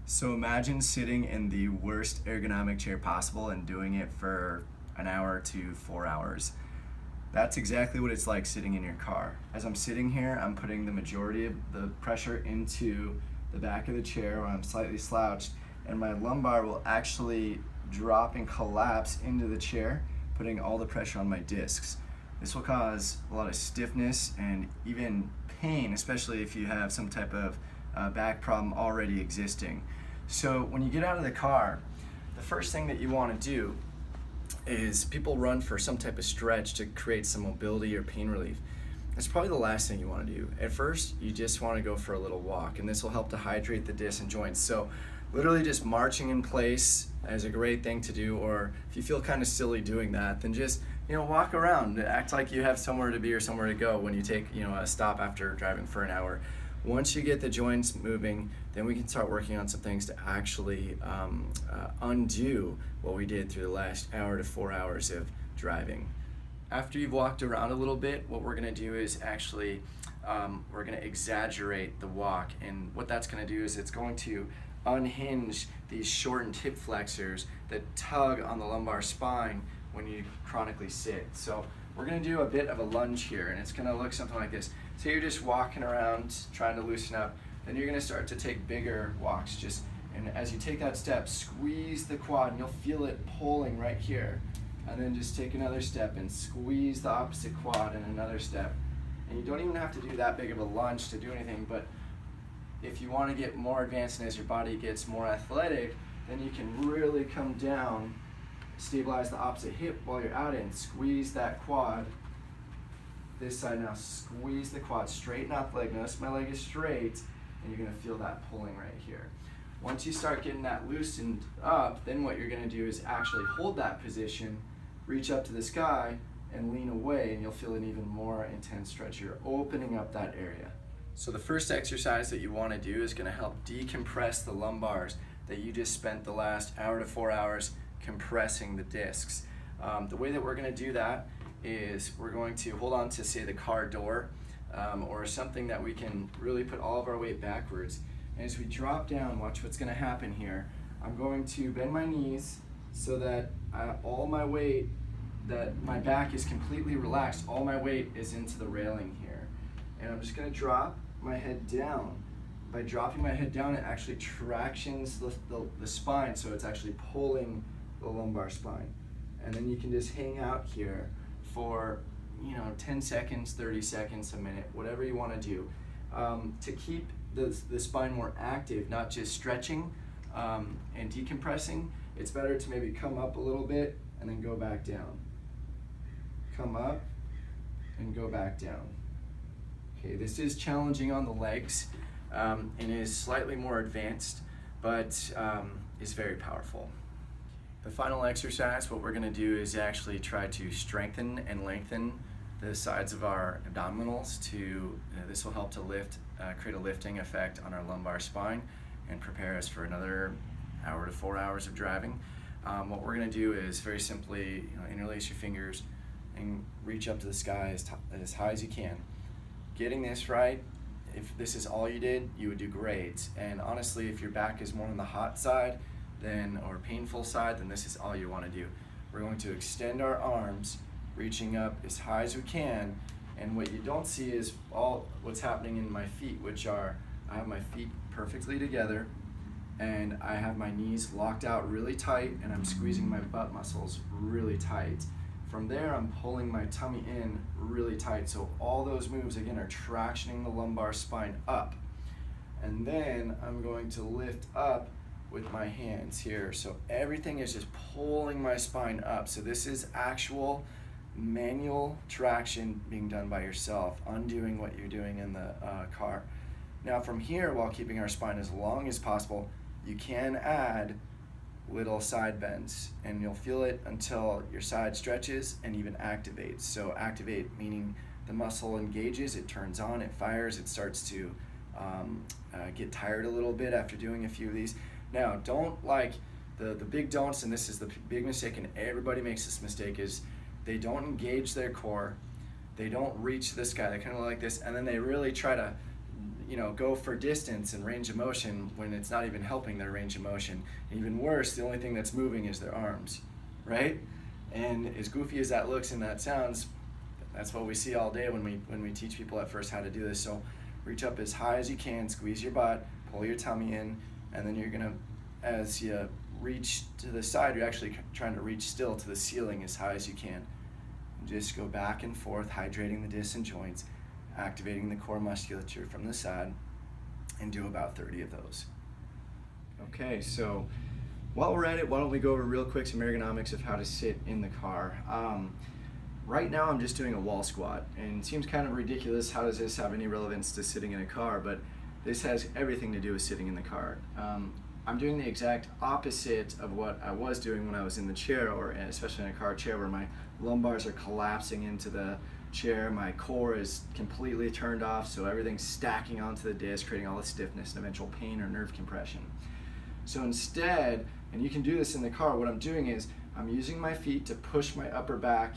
So imagine sitting in the worst ergonomic chair possible and doing it for an hour to 4 hours. That's exactly what it's like sitting in your car. As I'm sitting here, I'm putting the majority of the pressure into the back of the chair where I'm slightly slouched, and my lumbar will actually drop and collapse into the chair, putting all the pressure on my discs. This will cause a lot of stiffness and even pain, especially if you have some type of back problem already existing. So when you get out of the car, the first thing that you want to do is people run for some type of stretch to create some mobility or pain relief. That's probably the last thing you want to do. At first, you just want to go for a little walk, and this will help to hydrate the discs and joints. So literally just marching in place is a great thing to do, or if you feel kind of silly doing that, then just walk around, act like you have somewhere to be or somewhere to go when you take a stop after driving for an hour. Once you get the joints moving, then we can start working on some things to actually undo what we did through the last hour to 4 hours of driving. After you've walked around a little bit, what we're going to do is actually we're going to exaggerate the walk, and what that's going to do is it's going to unhinge these shortened hip flexors that tug on the lumbar spine when you chronically sit. So we're going to do a bit of a lunge here, and it's going to look something like this. So you're just walking around trying to loosen up, then you're going to start to take bigger walks, and as you take that step, squeeze the quad, and you'll feel it pulling right here. And then just take another step and squeeze the opposite quad, and another step. And you don't even have to do that big of a lunge to do anything, but if you want to get more advanced and as your body gets more athletic, then you can really come down, stabilize the opposite hip while you're out in, squeeze that quad. This side now, squeeze the quad, straighten out the leg. Notice my leg is straight, and you're going to feel that pulling right here. Once you start getting that loosened up, then what you're going to do is actually hold that position, reach up to the sky, and lean away, and you'll feel an even more intense stretch. You're opening up that area. So the first exercise that you want to do is going to help decompress the lumbars that you just spent the last hour to 4 hours compressing the discs. The way that we're going to do that is we're going to hold on to, say, the car door or something that we can really put all of our weight backwards. And as we drop down, watch what's going to happen here. I'm going to bend my knees so that all my weight, that my back is completely relaxed, all my weight is into the railing here. And I'm just going to drop my head down. By dropping my head down, it actually tractions the spine, so it's actually pulling the lumbar spine. And then you can just hang out here for 10 seconds, 30 seconds, a minute, whatever you want to do. To keep the spine more active, not just stretching and decompressing, it's better to maybe come up a little bit and then go back down. Come up and go back down. Okay, this is challenging on the legs and is slightly more advanced, but is very powerful. The final exercise, what we're going to do is actually try to strengthen and lengthen the sides of our abdominals. This will help to create a lifting effect on our lumbar spine and prepare us for another hour to 4 hours of driving. What we're going to do is very simply interlace your fingers and reach up to the sky as high as you can. Getting this right, if this is all you did, you would do great. And honestly, if your back is more on the hot side or painful side, then this is all you want to do. We're going to extend our arms, reaching up as high as we can, and what you don't see is all what's happening in my feet, which are, I have my feet perfectly together, and I have my knees locked out really tight, and I'm squeezing my butt muscles really tight. From there, I'm pulling my tummy in really tight, so all those moves, again, are tractioning the lumbar spine up. And then I'm going to lift up with my hands here, so everything is just pulling my spine up. So this is actual manual traction being done by yourself, undoing what you're doing in the car. Now from here, while keeping our spine as long as possible, you can add little side bends, and you'll feel it until your side stretches and even activates. So activate meaning the muscle engages, it turns on, it fires, it starts to get tired a little bit after doing a few of these. Now, don't the big don'ts, and this is the big mistake, and everybody makes this mistake, is they don't engage their core, they don't reach the sky, they kind of like this, and then they really try to go for distance and range of motion when it's not even helping their range of motion. And even worse, the only thing that's moving is their arms, right? And as goofy as that looks and that sounds, that's what we see all day when we teach people at first how to do this. So reach up as high as you can, squeeze your butt, pull your tummy in, and then you're gonna, as you reach to the side, you're actually trying to reach still to the ceiling as high as you can. And just go back and forth, hydrating the discs and joints, activating the core musculature from the side, and do about 30 of those. Okay, so while we're at it, why don't we go over real quick some ergonomics of how to sit in the car. Right now I'm just doing a wall squat, and it seems kind of ridiculous. How does this have any relevance to sitting in a car? But this has everything to do with sitting in the car. I'm doing the exact opposite of what I was doing when I was in the chair, or especially in a car chair, where my lumbars are collapsing into the chair, my core is completely turned off, so everything's stacking onto the disc, creating all the stiffness and eventual pain or nerve compression. So instead, and you can do this in the car, what I'm doing is I'm using my feet to push my upper back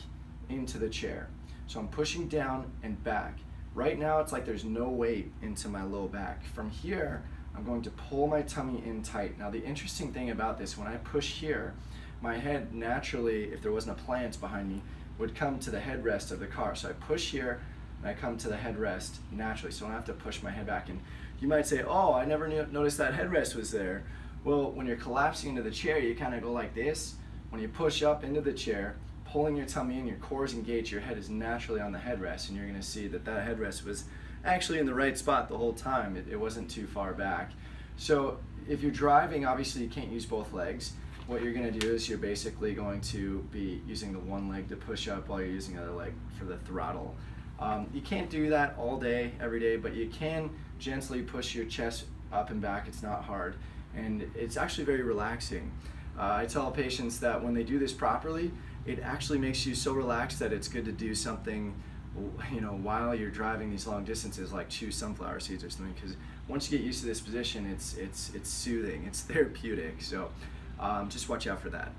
into the chair. So I'm pushing down and back. Right now it's like there's no weight into my low back. From here, I'm going to pull my tummy in tight. Now the interesting thing about this, when I push here, my head naturally, if there wasn't a plant behind me, would come to the headrest of the car. So I push here and I come to the headrest naturally, so I don't have to push my head back. And you might say, oh, I never noticed that headrest was there. Well, when you're collapsing into the chair, you kind of go like this. When you push up into the chair, pulling your tummy in, your core is engaged, your head is naturally on the headrest, and you're going to see that that headrest was actually in the right spot the whole time. It wasn't too far back. So if you're driving, obviously you can't use both legs. What you're going to do is you're basically going to be using the one leg to push up while you're using the other leg for the throttle. You can't do that all day, every day, but you can gently push your chest up and back. It's not hard, and it's actually very relaxing. I tell patients that when they do this properly, it actually makes you so relaxed that it's good to do something, while you're driving these long distances, like chew sunflower seeds or something, because once you get used to this position, it's soothing, it's therapeutic. So just watch out for that.